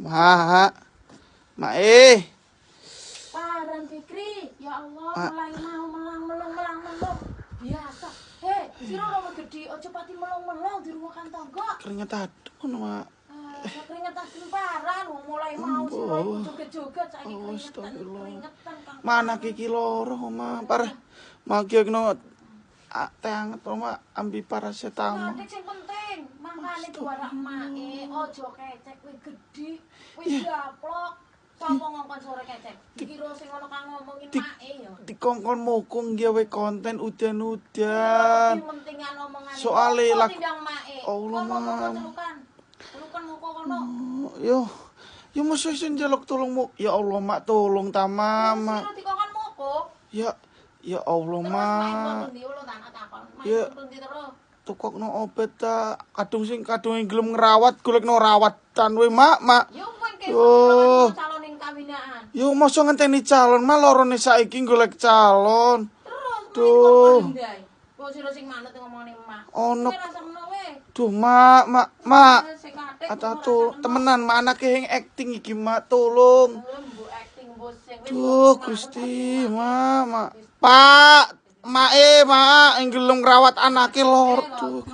Mak. Mak Paran Fikri, ya Allah, mulai mau melong. Biasa. Hei, sira ora gede, aja pati melong-melong di ruang tangga. Keringet adun, Mak. Keringet adun paran, mulai mau sira joget-joget saiki keringetan Kang. Mana iki loro, Mak. Parah. Mak iki kena teh anget, Mak. Ambil paracetamol. Nah, sing penting, mangkane duwarak mae, aja kecek wis gedhi, wis gaplok. Sapa ngongkon sore kecek? Dikira sing ngono kang ngomongin mae ya. Dikongkon mokong gawe konten udan-udan. Pentingan omongan. Soale lak tindang mae. Allah, Mam. Celukan moko kono. Yo mesti sing njaluk tolongmu. Ya Allah, Mak, tolong ta, Mama. Sira dikongkon moko. Ya Allah, Mak. Ya. Tukokno obat ta. Kadung gelem ngrawat, golekno rawatan we, Mak. Yo kowe calon ning kawinaan. Yo mosok ngenteni calon, Mak, lorone saiki golek calon. Terus kok sira sing manut ngomongane emak. Ono. We. Duh, Mak. Atau temenan, Mak, anake yang acting iki, Mak, tolong. Mbok acting bos sing Duh, Gusti, Mak. Mak, yang gelem ngrawat anake lor. Duh.